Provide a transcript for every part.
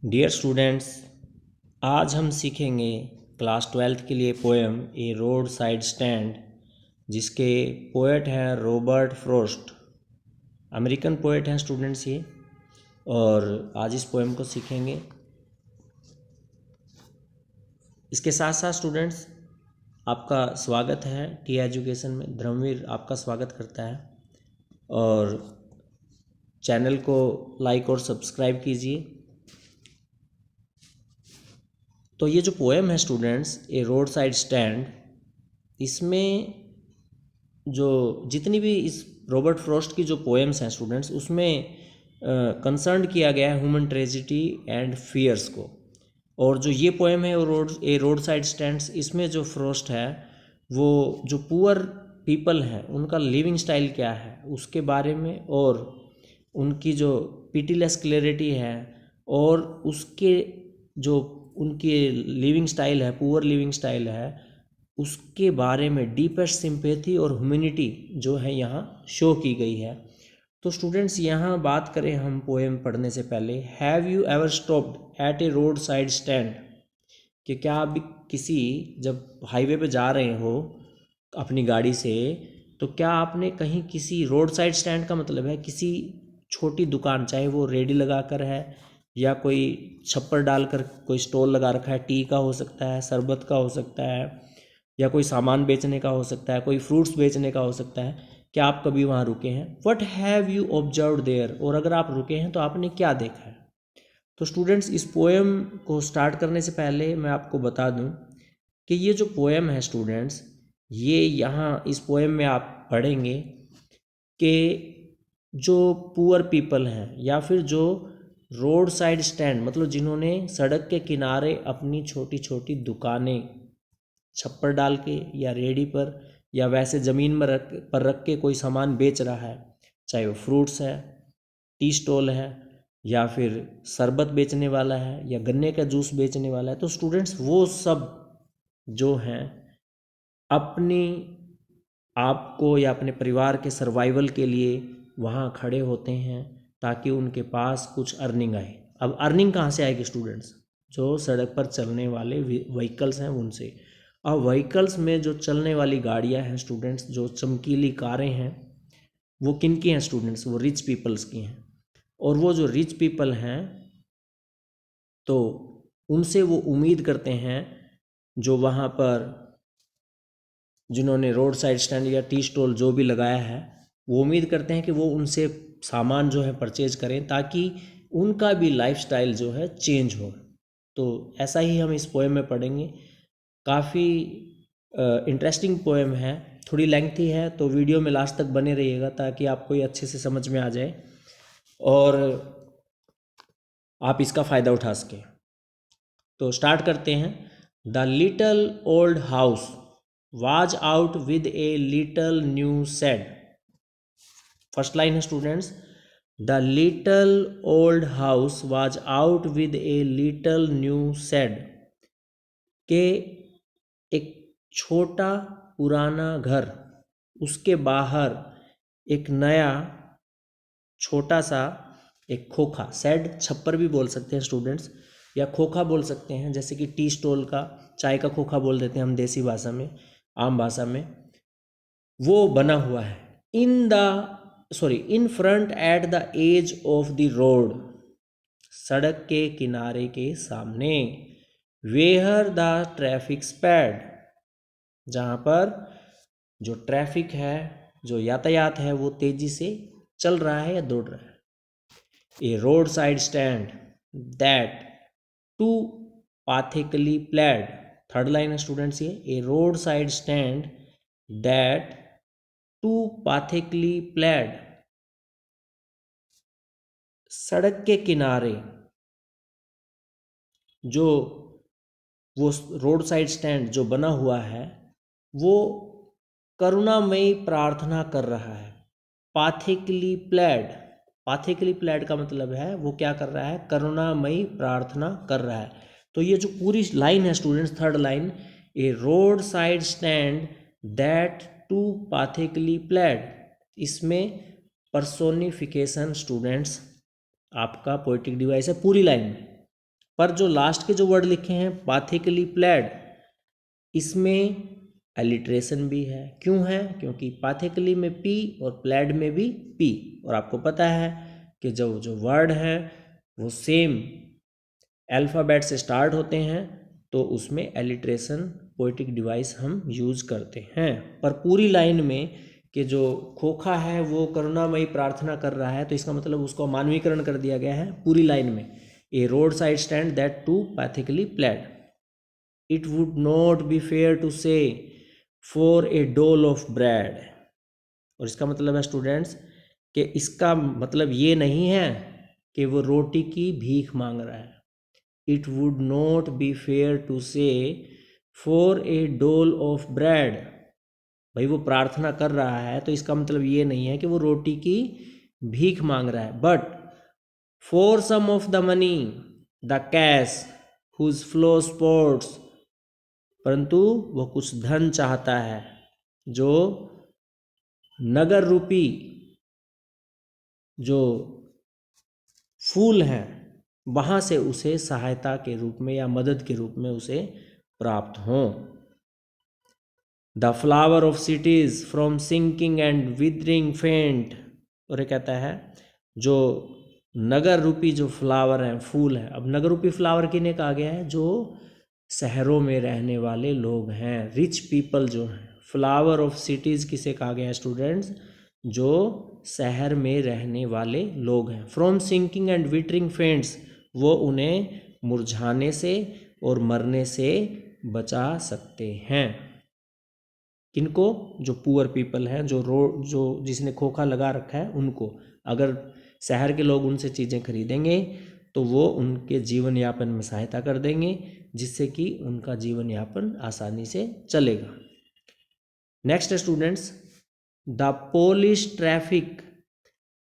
Dear students, आज हम सीखेंगे क्लास 12th के लिए पोएम ए रोड साइड स्टैंड, जिसके पोएट हैं रॉबर्ट फ्रॉस्ट। अमेरिकन पोएट हैं स्टूडेंट्स ये। और आज इस पोएम को सीखेंगे। इसके साथ साथ स्टूडेंट्स, आपका स्वागत है टी एजुकेशन में। धर्मवीर आपका स्वागत करता है और चैनल को लाइक और सब्सक्राइब कीजिए। तो ये जो पोएम है स्टूडेंट्स, ए रोड साइड स्टैंड, इसमें जो जितनी भी इस रॉबर्ट फ्रॉस्ट की जो पोएम्स हैं स्टूडेंट्स, उसमें कंसर्न किया गया है ह्यूमन ट्रेजिडी एंड फियर्स को। और जो ये पोएम है ए रोड साइड स्टैंड्स, इसमें जो फ्रॉस्ट है वो जो पुअर पीपल हैं उनका लिविंग स्टाइल क्या है उसके बारे में, और उनकी जो पिटीलेस क्लैरिटी है और उसके जो उनकी लिविंग स्टाइल है, पुअर लिविंग स्टाइल है, उसके बारे में डीपेस्ट सिंपैथी और ह्यूमैनिटी जो है यहाँ शो की गई है। तो स्टूडेंट्स, यहाँ बात करें हम पोएम पढ़ने से पहले, have you ever stopped at A roadside stand, कि क्या आप भी किसी जब हाईवे पे जा रहे हो अपनी गाड़ी से, तो क्या आपने कहीं किसी रोड साइड स्टैंड का मतलब है किसी छोटी दुकान, चाहे वो रेडी लगा कर है या कोई छप्पर डालकर कोई स्टॉल लगा रखा है, टी का हो सकता है, शरबत का हो सकता है, या कोई सामान बेचने का हो सकता है, कोई फ्रूट्स बेचने का हो सकता है, क्या आप कभी वहाँ रुके हैं? What have you observe there, और अगर आप रुके हैं तो आपने क्या देखा है? तो स्टूडेंट्स, इस पोएम को स्टार्ट करने से पहले मैं आपको बता दूं कि ये जो पोएम है स्टूडेंट्स, ये यहाँ इस पोएम में आप पढ़ेंगे कि जो पुअर पीपल हैं या फिर जो रोड साइड स्टैंड, मतलब जिन्होंने सड़क के किनारे अपनी छोटी छोटी दुकानें छप्पर डाल के या रेडी पर या वैसे ज़मीन पर रख के कोई सामान बेच रहा है, चाहे वो फ्रूट्स है, टी स्टॉल है, या फिर शरबत बेचने वाला है, या गन्ने का जूस बेचने वाला है, तो स्टूडेंट्स वो सब जो हैं अपनी आपको या अपने परिवार के सर्वाइवल के लिए वहाँ खड़े होते हैं ताकि उनके पास कुछ अर्निंग आए। अब अर्निंग कहाँ से आएगी स्टूडेंट्स? जो सड़क पर चलने वाले व्हीकल्स हैं उनसे। अब व्हीकल्स में जो चलने वाली गाड़ियाँ हैं स्टूडेंट्स, जो चमकीली कारें हैं, वो किन की हैं स्टूडेंट्स? वो रिच पीपल्स की हैं। और वो जो रिच पीपल हैं तो उनसे वो उम्मीद करते हैं, जो वहाँ पर जिन्होंने रोड साइड स्टैंड या टी स्टॉल जो भी लगाया है, वो उम्मीद करते हैं कि वो उनसे सामान जो है परचेज करें ताकि उनका भी लाइफस्टाइल जो है चेंज हो। तो ऐसा ही हम इस पोएम में पढ़ेंगे। काफ़ी इंटरेस्टिंग पोएम है, थोड़ी लेंथी है, तो वीडियो में लास्ट तक बने रहिएगा ताकि आपको ये अच्छे से समझ में आ जाए और आप इसका फ़ायदा उठा सकें। तो स्टार्ट करते हैं। The little old house was out with a little new shed. First line है students, the little old house was out with a little new shed, के एक छोटा पुराना घर, उसके बाहर एक नया छोटा सा एक खोखा, सेड छप्पर भी बोल सकते हैं स्टूडेंट्स, या खोखा बोल सकते हैं, जैसे कि टी स्टॉल का चाय का खोखा बोल देते हैं हम देसी भाषा में, आम भाषा में, वो बना हुआ है। In front at the edge of the road, सड़क के किनारे के सामने, वेयर द ट्रैफिक स्पैड, जहाँ पर जो ट्रैफिक है, जो यातायात है, वो तेजी से चल रहा है या दौड़ रहा है। A roadside stand that too pathetically pled, third line है स्टूडेंट्स ये, a roadside stand that too pathetically pled, सड़क के किनारे जो वो रोड साइड स्टैंड जो बना हुआ है, वो करुणामयी प्रार्थना कर रहा है। पाथिकली प्लेड, पाथिकली प्लेड का मतलब है वो क्या कर रहा है? करुणामयी प्रार्थना कर रहा है। तो ये जो पूरी लाइन है students, third line, a roadside stand that too pathetically pled, इसमें पर्सोनिफिकेशन स्टूडेंट्स आपका पोएटिक डिवाइस है पूरी लाइन में। पर जो लास्ट के जो वर्ड लिखे हैं पाथिकली प्लेड, इसमें एलिट्रेशन भी है। क्यों है? क्योंकि पाथिकली में पी और प्लेड में भी पी, और आपको पता है कि जो जो वर्ड है वो सेम अल्फ़ाबेट से स्टार्ट होते हैं, तो उसमें एलिट्रेशन पोएटिक डिवाइस हम यूज करते हैं। पर पूरी लाइन में कि जो खोखा है वो करुणामयी प्रार्थना कर रहा है, तो इसका मतलब उसको मानवीकरण कर दिया गया है पूरी लाइन में। A roadside stand that too pathetically pled, it would not be fair to say for a dole of bread. और इसका मतलब है स्टूडेंट्स कि इसका मतलब ये नहीं है कि वो रोटी की भीख मांग रहा है। It would not be fair to say for a dole of bread, भाई वो प्रार्थना कर रहा है तो इसका मतलब ये नहीं है कि वो रोटी की भीख मांग रहा है। But for some of the money the cash whose flow supports, परंतु वो कुछ धन चाहता है जो नगर रूपी जो फूल हैं वहाँ से उसे सहायता के रूप में या मदद के रूप में उसे प्राप्त हों। The flower of cities from sinking and withering faint, और ये कहता है जो नगर रूपी जो फ्लावर हैं, फूल हैं। अब नगर रूपी फ्लावर किन्हें कहा गया है? जो शहरों में रहने वाले लोग हैं, रिच पीपल जो हैं। फ्लावर ऑफ सिटीज किसे कहा गया है स्टूडेंट्स? जो शहर में रहने वाले लोग हैं। फ्रॉम सिंकिंग एंड विटरिंग फेंट्स, वो उन्हें मुरझाने से और मरने से बचा सकते हैं। किनको? जो पुअर पीपल हैं, जो जिसने खोखा लगा रखा है उनको। अगर शहर के लोग उनसे चीज़ें खरीदेंगे तो वो उनके जीवन यापन में सहायता कर देंगे, जिससे कि उनका जीवन यापन आसानी से चलेगा। Next students, the Polish traffic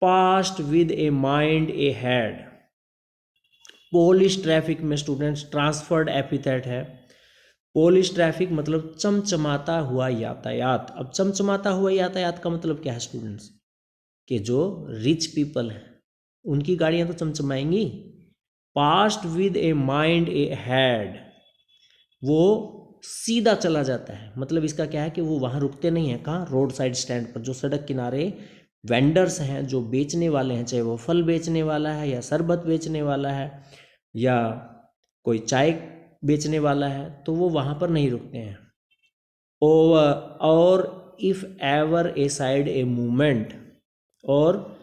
past with a mind A head. Polish traffic में स्टूडेंट्स ट्रांसफर्ड एपिथेट है। पोलिश ट्रैफिक मतलब चमचमाता हुआ यातायात। अब चमचमाता हुआ यातायात का मतलब क्या है स्टूडेंट्स? कि जो रिच पीपल हैं उनकी गाड़ियां तो चमचमाएंगी। Passed with a mind ahead, वो सीधा चला जाता है। मतलब इसका क्या है कि वो वहाँ रुकते नहीं हैं। कहाँ? रोड साइड स्टैंड पर। जो सड़क किनारे वेंडर्स हैं, जो बेचने वाले हैं, चाहे वो फल बेचने वाला है या शरबत बेचने वाला है या कोई चाय बेचने वाला है, तो वो वहाँ पर नहीं रुकते हैं। और if ever A side a movement, और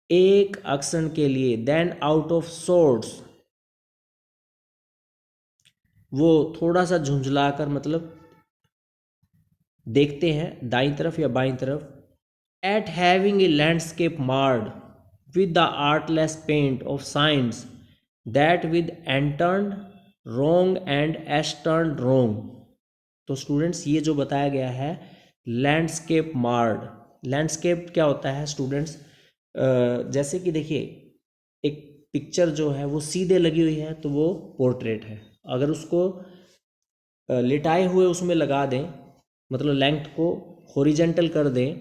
एक एक्शन के लिए, देन आउट ऑफ सोर्ट्स, वो थोड़ा सा झुंझलाकर मतलब देखते हैं दाईं तरफ या बाईं तरफ। At having a landscape marred with the artless paint of signs that with N turned wrong and S turned wrong. तो स्टूडेंट्स ये जो बताया गया है लैंडस्केप मार्ड, लैंडस्केप क्या होता है स्टूडेंट्स? जैसे कि देखिए एक पिक्चर जो है वो सीधे लगी हुई है तो वो पोर्ट्रेट है। अगर उसको लिटाए हुए उसमें लगा दें, मतलब लेंथ को हॉरिजेंटल कर दें,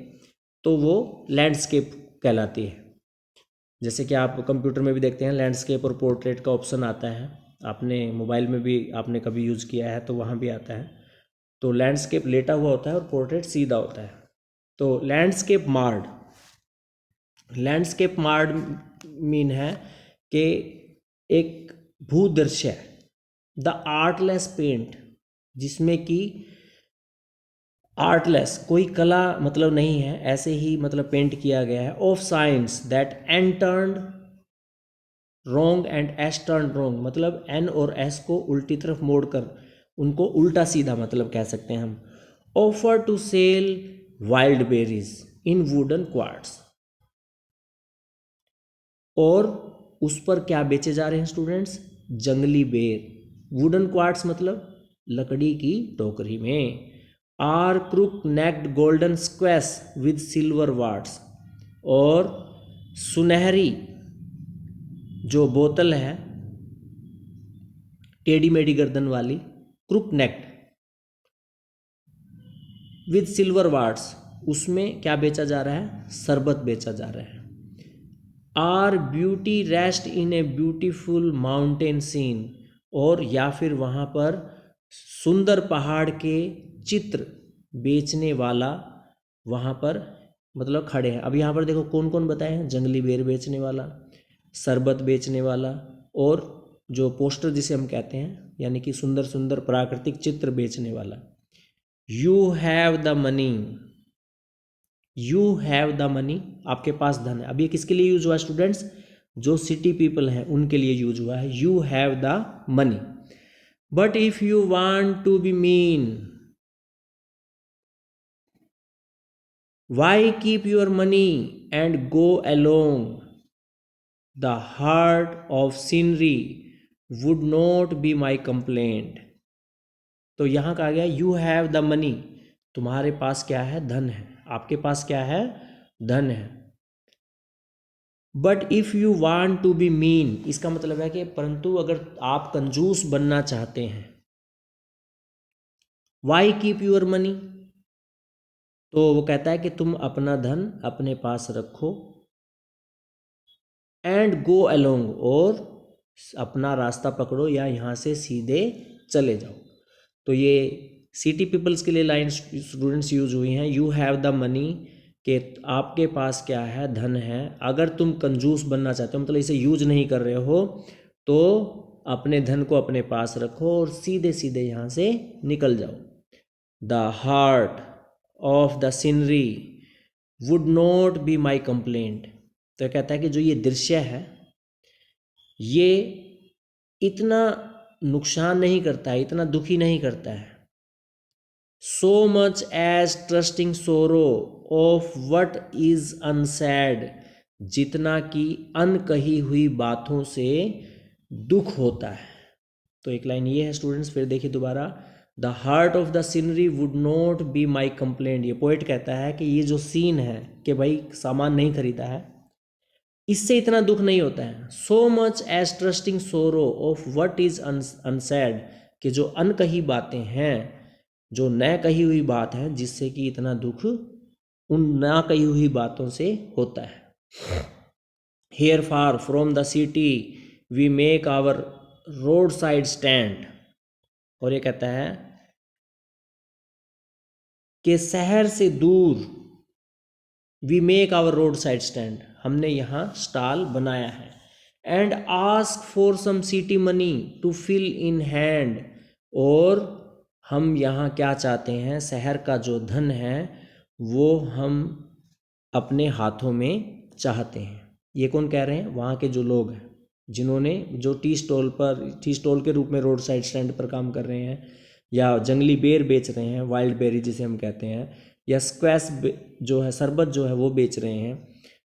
तो वो लैंडस्केप कहलाती है। जैसे कि आप कंप्यूटर में भी देखते हैं लैंडस्केप और पोर्ट्रेट का ऑप्शन आता है। आपने मोबाइल में भी आपने कभी यूज़ किया है तो वहाँ भी आता है। तो लैंडस्केप लेटा हुआ होता है और पोर्ट्रेट सीधा होता है। तो लैंडस्केप मार्ड, लैंडस्केप मार्ड मीन है कि एक भूदृश्य, द आर्टलेस पेंट, जिसमें कि आर्टलेस कोई कला मतलब नहीं है, ऐसे ही मतलब पेंट किया गया है। Of signs that N turned wrong and S turned wrong, मतलब एन और एस को उल्टी तरफ मोड़कर उनको उल्टा सीधा मतलब कह सकते हैं हम। Offer to sell wild berries in wooden quarts, और उस पर क्या बेचे जा रहे हैं स्टूडेंट्स? जंगली बेर। वुडन क्वार्ट्स मतलब लकड़ी की टोकरी में। Or crook necked golden squash with silver warts, और सुनहरी जो बोतल है टेढ़ी मेढ़ी गर्दन वाली, crook necked with silver warts, उसमें क्या बेचा जा रहा है? शरबत बेचा जा रहा है। Or beauty rest in a beautiful mountain scene, और या फिर वहाँ पर सुंदर पहाड़ के चित्र बेचने वाला वहाँ पर मतलब खड़े हैं। अब यहाँ पर देखो कौन कौन बताए हैं, जंगली बेर बेचने वाला, शरबत बेचने वाला, और जो पोस्टर जिसे हम कहते हैं यानी कि सुंदर सुंदर प्राकृतिक चित्र बेचने वाला। You have the money, you have the money, आपके पास धन है। अब ये किसके लिए यूज हुआ है स्टूडेंट्स, जो सिटी पीपल हैं उनके लिए यूज हुआ है, you have the money. But if you want to be mean, why keep your money and go along, the hurt of scenery would not be my complaint. तो यहां कहा गया यू हैव द मनी, तुम्हारे पास क्या है, धन है, आपके पास क्या है, धन है। But if you want to be mean, इसका मतलब है कि परंतु अगर आप कंजूस बनना चाहते हैं, वाई कीप योर मनी, तो वो कहता है कि तुम अपना धन अपने पास रखो, एंड गो अलोंग, और अपना रास्ता पकड़ो या यहाँ से सीधे चले जाओ। तो ये सिटी पीपल्स के लिए लाइन स्टूडेंट्स यूज हुई हैं, यू हैव द मनी, कि आपके पास क्या है, धन है। अगर तुम कंजूस बनना चाहते हो, मतलब इसे यूज नहीं कर रहे हो, तो अपने धन को अपने पास रखो और सीधे सीधे यहाँ से निकल जाओ। The hurt of the scenery would not be my complaint, तो कहता है कि जो ये दृश्य है ये इतना नुकसान नहीं करता है, इतना दुखी नहीं करता है। So much as trusting sorrow of what is unsaid, जितना कि अनकही हुई बातों से दुख होता है। तो एक लाइन ये है स्टूडेंट्स, फिर देखिए दोबारा, the hurt of the scenery would not be my complaint. ये पोइट कहता है कि ये जो सीन है कि भाई सामान नहीं खरीदा है, इससे इतना दुख नहीं होता है। So much as trusting sorrow of what is unsaid, कि जो अनकही बातें हैं, जो न कही हुई बात है, जिससे कि इतना दुख उन ना कही हुई बातों से होता है। Here far from the city we make our roadside stand, और ये कहता है कि शहर से दूर, we make our roadside stand, हमने यहाँ स्टॉल बनाया है। And ask for some city money to feel in hand, और हम यहाँ क्या चाहते हैं, शहर का जो धन है वो हम अपने हाथों में चाहते हैं। ये कौन कह रहे हैं, वहाँ के जो लोग हैं जिन्होंने जो टी स्टॉल के रूप में रोड साइड स्टैंड पर काम कर रहे हैं, या जंगली बेर बेच रहे हैं, वाइल्ड बेरी जिसे हम कहते हैं, या स्क्वैश जो है, शरबत जो है वो बेच रहे हैं,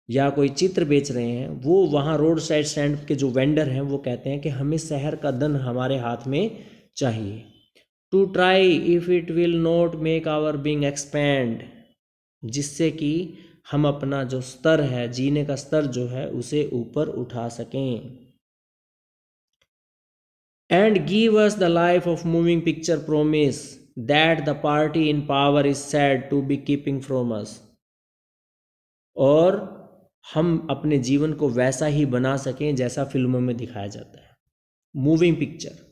या कोई चित्र बेच रहे हैं, वो वहाँ रोड साइड स्टैंड के जो वेंडर हैं वो कहते हैं कि हमें शहर का धन हमारे हाथ में चाहिए। To try if it will not make our being expand, जिससे कि हम अपना जो स्तर है, जीने का स्तर जो है, उसे ऊपर उठा सकें। And give us the life of moving picture promise that the party in power is said to be keeping from us, और हम अपने जीवन को वैसा ही बना सकें जैसा फिल्मों में दिखाया जाता है, मूविंग पिक्चर।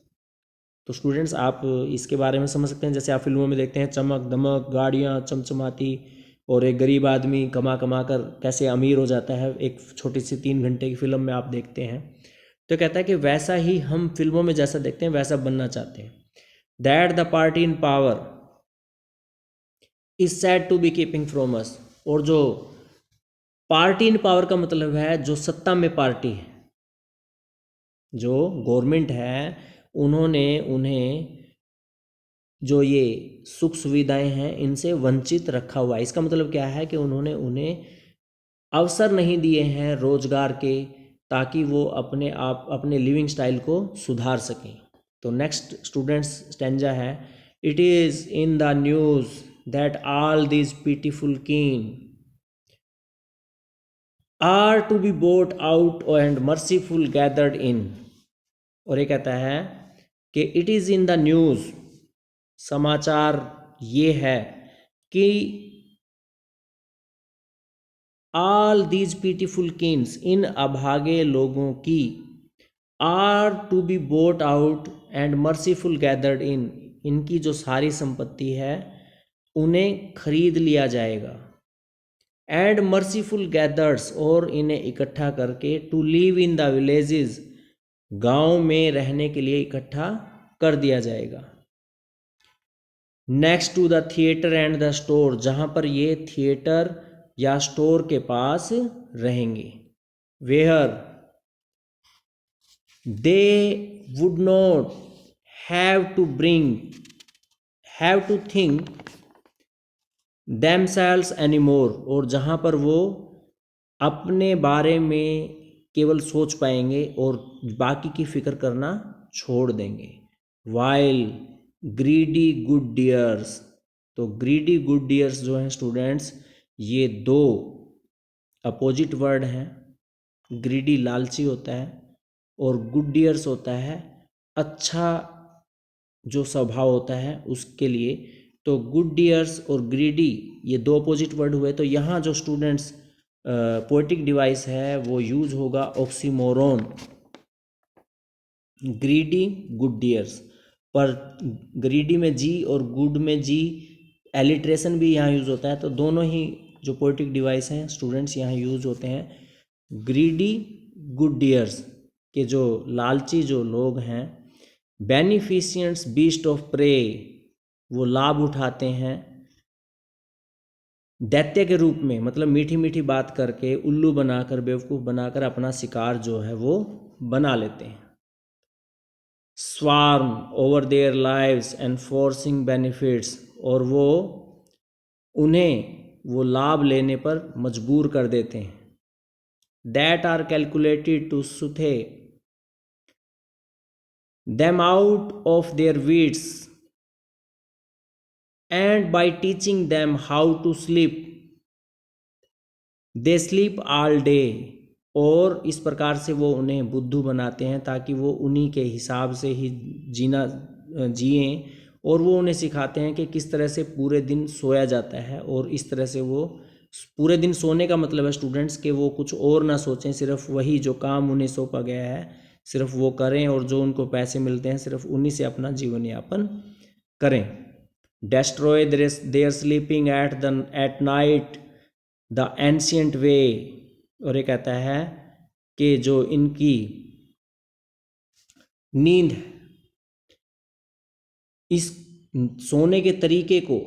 तो स्टूडेंट्स आप इसके बारे में समझ सकते हैं, जैसे आप फिल्मों में देखते हैं चमक दमक, गाड़ियाँ चमचमाती, और एक गरीब आदमी कमा कमा कर कैसे अमीर हो जाता है, एक छोटी सी 3 घंटे की फिल्म में आप देखते हैं। तो कहता है कि वैसा ही हम फिल्मों में जैसा देखते हैं वैसा बनना चाहते हैं। That the party in power is said to be keeping from us, और जो पार्टी इन पावर का मतलब है जो सत्ता में पार्टी है, जो गवर्नमेंट है, उन्होंने उन्हें जो ये सुख सुविधाएं हैं इनसे वंचित रखा हुआ है। इसका मतलब क्या है कि उन्होंने उन्हें अवसर नहीं दिए हैं रोजगार के, ताकि वो अपने आप अपने लिविंग स्टाइल को सुधार सकें। तो नेक्स्ट स्टूडेंट्स स्टैंजा है, it is in the news that all this pitiful kin are to be bought out and mercifully gathered in, और ये कहता है कि it is in the news, समाचार ये है कि ऑल दीज पीटीफुल किन्स, इन अभागे लोगों की, are to be bought out and mercifully gathered in, इनकी जो सारी संपत्ति है उन्हें खरीद लिया जाएगा। एंड मर्सीफुल गैदर्स, और इन्हें इकट्ठा करके, to live in the villages, गांव में रहने के लिए इकट्ठा कर दिया जाएगा। Next to the theatre and the store, जहां पर ये थिएटर या स्टोर के पास रहेंगे। Where they would not have to think themselves anymore, और जहाँ पर वो अपने बारे में केवल सोच पाएंगे और बाकी की फिक्र करना छोड़ देंगे। while greedy good dears, तो greedy good dears जो हैं स्टूडेंट्स, ये दो अपोजिट वर्ड हैं। greedy लालची होता है और good dears होता है अच्छा जो स्वभाव होता है उसके लिए। तो गुड डियर्स और ग्रीडी ये दो अपोजिट वर्ड हुए। तो यहाँ जो स्टूडेंट्स पोएटिक डिवाइस है वो यूज होगा ऑक्सीमोरोन, ग्रीडी गुड डियर्स। पर ग्रीडी में जी और गुड में जी एलिट्रेशन भी यहाँ यूज होता है। तो दोनों ही जो पोएटिक डिवाइस हैं स्टूडेंट्स यहाँ यूज होते हैं। ग्रीडी गुड डियर्स के जो लालची जो लोग हैं, बेनिफिशियंट्स बीस्ट ऑफ प्रे, वो लाभ उठाते हैं दैत्य के रूप में, मतलब मीठी मीठी बात करके, उल्लू बनाकर, बेवकूफ़ बनाकर अपना शिकार जो है वो बना लेते हैं। Swarm over their lives and forcing benefits, और वो उन्हें वो लाभ लेने पर मजबूर कर देते हैं। That are calculated to soothe them out of their wits and by teaching them how to sleep they sleep all day, और इस प्रकार से वो उन्हें बुद्धू बनाते हैं ताकि वो उन्हीं के हिसाब से ही जिएं, और वो उन्हें सिखाते हैं कि किस तरह से पूरे दिन सोया जाता है। और इस तरह से वो पूरे दिन सोने का मतलब है स्टूडेंट्स कि वो कुछ और ना सोचें, सिर्फ वही जो काम उन्हें सौंपा गया है सिर्फ वो करें, और जो उनको पैसे मिलते हैं सिर्फ उन्हीं से अपना जीवन यापन करें। Destroy their sleeping at night the ancient way, और ये कहता है कि जो इनकी नींद है, इस सोने के तरीके को,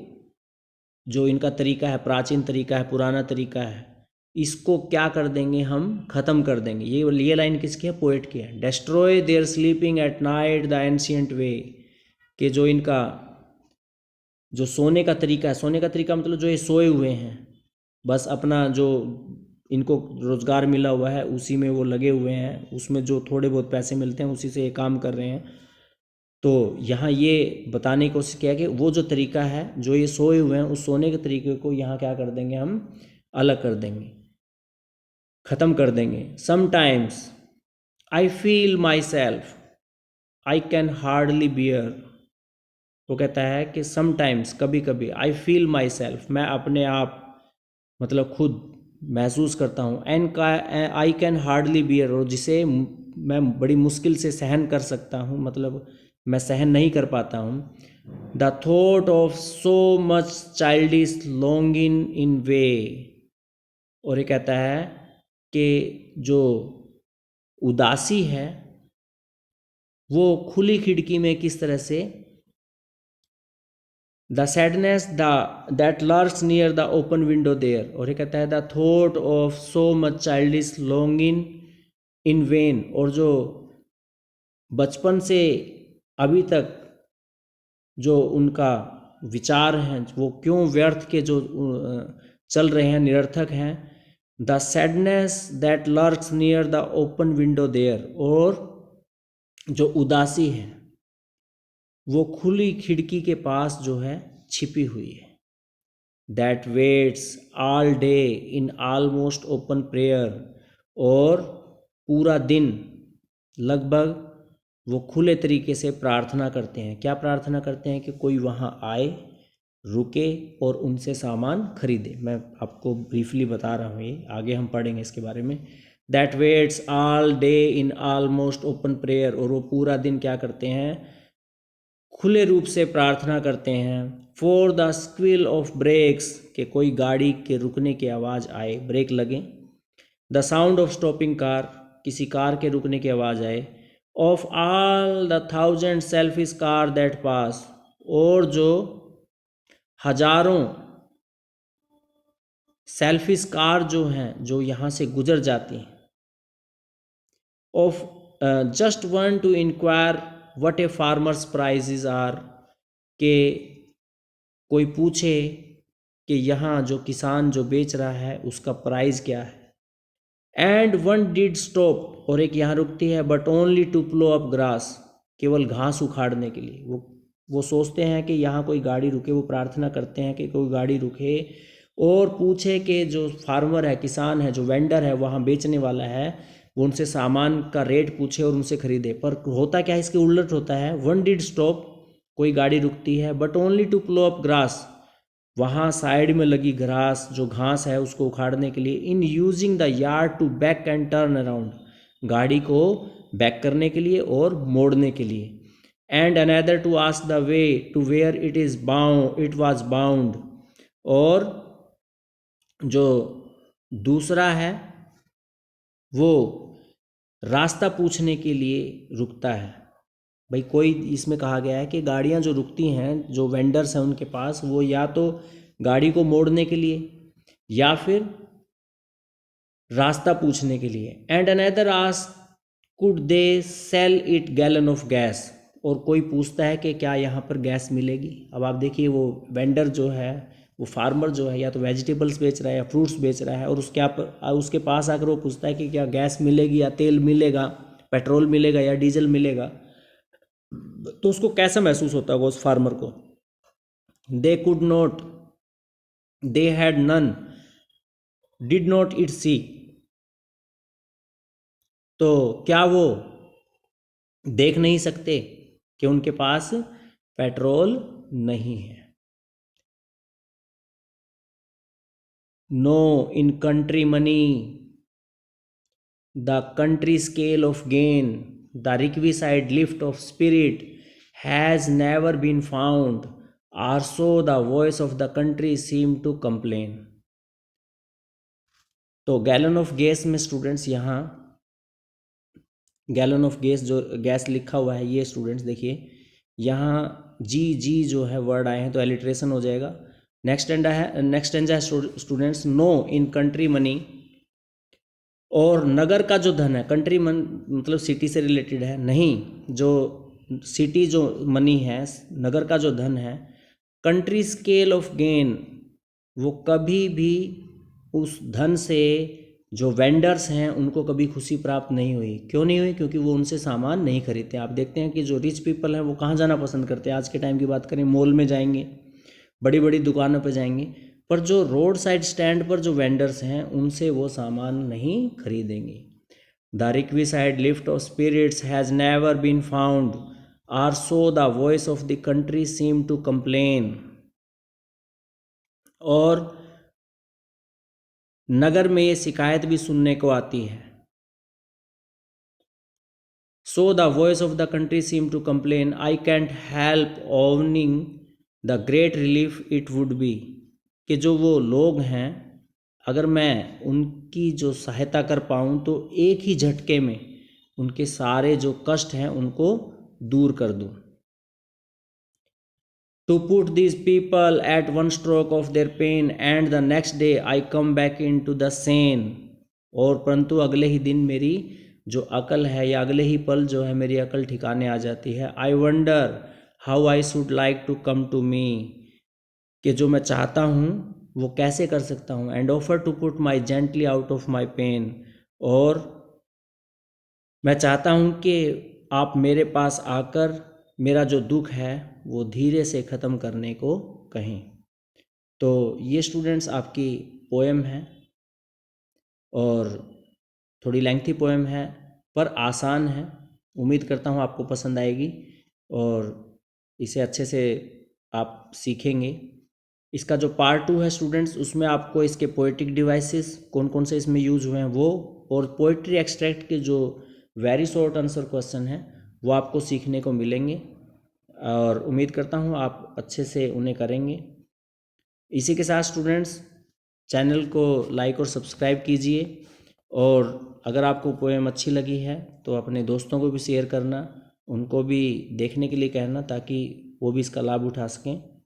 जो इनका तरीका है, प्राचीन तरीका है, पुराना तरीका है, इसको क्या कर देंगे हम, ख़त्म कर देंगे। ये लाइन किसकी है, पोएट की है। Destroy their sleeping at night the ancient way, कि जो इनका जो सोने का तरीका है, सोने का तरीका मतलब जो ये सोए हुए हैं, बस अपना जो इनको रोज़गार मिला हुआ है उसी में वो लगे हुए हैं, उसमें जो थोड़े बहुत पैसे मिलते हैं उसी से ये काम कर रहे हैं। तो यहाँ ये बताने की कोशिश किया कि वो जो तरीका है जो ये सोए हुए हैं, उस सोने के तरीके को यहाँ क्या कर देंगे, हम अलग कर देंगे, ख़त्म कर देंगे। Sometimes I feel myself I can hardly bear, वो कहता है कि समटाइम्स कभी कभी, आई फील माई सेल्फ मैं अपने आप मतलब खुद महसूस करता हूँ, एंड का आई कैन हार्डली बियर, और जिसे मैं बड़ी मुश्किल से सहन कर सकता हूँ, मतलब मैं सहन नहीं कर पाता हूँ। The thought of so much childish longing in vain, और ये कहता है कि जो उदासी है वो खुली खिड़की में किस तरह से, the sadness that lurks near the open window there, और ये कहता है the thought of so much childish longing in vain, और जो बचपन से अभी तक जो उनका विचार हैं वो क्यों व्यर्थ के जो चल रहे हैं, निरर्थक हैं। The sadness that lurks near the open window there, और जो उदासी है वो खुली खिड़की के पास जो है छिपी हुई है। That waits all day in almost open prayer, और पूरा दिन लगभग वो खुले तरीके से प्रार्थना करते हैं। क्या प्रार्थना करते हैं कि कोई वहाँ आए रुके और उनसे सामान खरीदे। मैं आपको ब्रीफली बता रहा हूँ, ये आगे हम पढ़ेंगे इसके बारे में। That waits all day in almost open prayer, और वो पूरा दिन क्या करते हैं, खुले रूप से प्रार्थना करते हैं। For the squeal of brakes, कि कोई गाड़ी के रुकने की आवाज़ आए, ब्रेक लगे। The sound of stopping car, किसी कार के रुकने की आवाज़ आए। Of all the thousand selfish car that pass, और जो हजारों सेल्फिश कार जो हैं जो यहाँ से गुजर जाती हैं। Of just one to inquire what a farmer's prices are, के कोई पूछे कि यहाँ जो किसान जो बेच रहा है उसका प्राइस क्या है। एंड वन डिड स्टॉप, और एक यहाँ रुकती है, but only to plough up grass, केवल घास उखाड़ने के लिए। वो सोचते हैं कि यहाँ कोई गाड़ी रुके, वो प्रार्थना करते हैं कि कोई गाड़ी रुके और पूछे कि जो फार्मर है, किसान है, जो वेंडर है, वहाँ बेचने वाला है, वो उनसे सामान का रेट पूछे और उनसे खरीदे। पर होता क्या है, इसके उलट होता है। वन डिड स्टॉप, कोई गाड़ी रुकती है, but only to plough up grass, वहाँ साइड में लगी ग्रास जो घास है उसको उखाड़ने के लिए। In using the yard to back and turn around, गाड़ी को बैक करने के लिए और मोड़ने के लिए। And another to ask the way to where it was bound, और जो दूसरा है वो रास्ता पूछने के लिए रुकता है। भाई कोई, इसमें कहा गया है कि गाड़ियाँ जो रुकती हैं, जो वेंडर्स हैं उनके पास, वो या तो गाड़ी को मोड़ने के लिए या फिर रास्ता पूछने के लिए। And another ask could they sell it gallon of gas, और कोई पूछता है कि क्या यहाँ पर गैस मिलेगी। अब आप देखिए, वो वेंडर जो है, वो फार्मर जो है, या तो वेजिटेबल्स बेच रहा है या फ्रूट्स बेच रहा है, और उसके पास आकर वो पूछता है कि क्या गैस मिलेगी या तेल मिलेगा, पेट्रोल मिलेगा या डीजल मिलेगा। तो उसको कैसा महसूस होता है वो उस फार्मर को। They could not, they had none, did not it see, तो क्या वो देख नहीं सकते कि उनके पास पेट्रोल नहीं है। No in country money the country scale of gain, the requisite lift of spirit has never been found, or so the voice of the country seem to complain. तो गैलन ऑफ गैस में students, यहाँ gallon of gas जो gas लिखा हुआ है, ये students देखिए, यहाँ जी जी जो है वर्ड आए हैं तो एलिट्रेशन हो जाएगा। नेक्स्ट एंड है students, no in country money, और नगर का जो धन है, कंट्री मतलब सिटी से रिलेटेड है, नहीं, जो सिटी जो मनी है, नगर का जो धन है, कंट्री स्केल ऑफ गेन, वो कभी भी उस धन से जो वेंडर्स हैं उनको कभी खुशी प्राप्त नहीं हुई। क्यों नहीं हुई? क्योंकि वो उनसे सामान नहीं खरीदते। आप देखते हैं कि जो रिच पीपल हैं वो कहाँ जाना पसंद करते हैं, आज के टाइम की बात करें, मॉल में जाएंगे, बड़ी बड़ी दुकानों पर जाएंगे, पर जो रोड साइड स्टैंड पर जो वेंडर्स हैं उनसे वो सामान नहीं खरीदेंगे। The requisite lift of spirits has never been found, or so the voice of the country seem to complain, और नगर में ये शिकायत भी सुनने को आती है। सो the voice of the country seem to complain, I can't help ओवनिंग the great relief it would be, कि जो वो लोग हैं, अगर मैं उनकी जो सहायता कर पाऊँ तो एक ही झटके में उनके सारे जो कष्ट हैं उनको दूर कर दूँ। To put these people at one stroke of their pain and the next day I come back into the sane, और परंतु अगले ही दिन मेरी जो अकल है, या अगले ही पल जो है मेरी अकल ठिकाने आ जाती है। I wonder how I should like to come to me, कि जो मैं चाहता हूँ वो कैसे कर सकता हूँ। And offer to put my gently out of my pain, और मैं चाहता हूँ कि आप मेरे पास आकर मेरा जो दुख है वो धीरे से ख़त्म करने को कहें। तो ये स्टूडेंट्स आपकी पोएम है, और थोड़ी लेंथी पोएम है पर आसान है। उम्मीद करता हूँ आपको पसंद आएगी और इसे अच्छे से आप सीखेंगे। इसका जो पार्ट 2 है स्टूडेंट्स, उसमें आपको इसके पोएटिक डिवाइसेस कौन कौन से इसमें यूज हुए हैं वो, और पोएट्री एक्सट्रैक्ट के जो वेरी शॉर्ट आंसर क्वेश्चन हैं वो आपको सीखने को मिलेंगे, और उम्मीद करता हूँ आप अच्छे से उन्हें करेंगे। इसी के साथ स्टूडेंट्स चैनल को लाइक और सब्सक्राइब कीजिए, और अगर आपको पोएम अच्छी लगी है तो अपने दोस्तों को भी शेयर करना, उनको भी देखने के लिए कहना, ताकि वो भी इसका लाभ उठा सकें।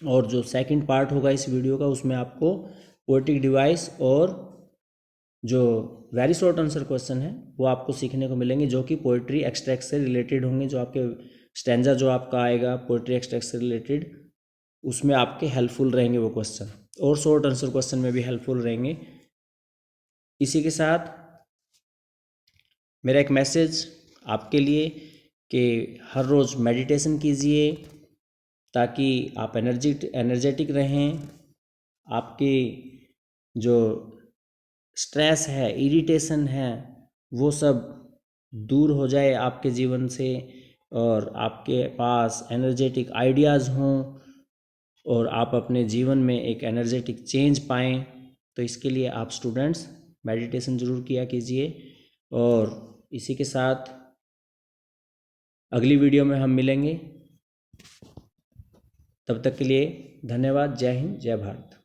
और जो सेकंड पार्ट होगा इस वीडियो का, उसमें आपको पोएटिक डिवाइस और जो वेरी शॉर्ट आंसर क्वेश्चन है वो आपको सीखने को मिलेंगे, जो कि पोएट्री एक्सट्रैक्ट से रिलेटेड होंगे। जो आपके स्टैंजा जो आपका आएगा पोएट्री एक्सट्रैक्ट से रिलेटेड, उसमें आपके हेल्पफुल रहेंगे वो क्वेश्चन, और शॉर्ट आंसर क्वेश्चन में भी हेल्पफुल रहेंगे। इसी के साथ मेरा एक मैसेज आपके लिए कि हर रोज़ मेडिटेशन कीजिए, ताकि आप एनर्जेटिक रहें, आपकी जो स्ट्रेस है, इरिटेशन है, वो सब दूर हो जाए आपके जीवन से, और आपके पास एनर्जेटिक आइडियाज़ हों, और आप अपने जीवन में एक एनर्जेटिक चेंज पाएँ। तो इसके लिए आप स्टूडेंट्स मेडिटेशन ज़रूर किया कीजिए। और इसी के साथ अगली वीडियो में हम मिलेंगे, तब तक के लिए धन्यवाद। जय हिंद, जय भारत।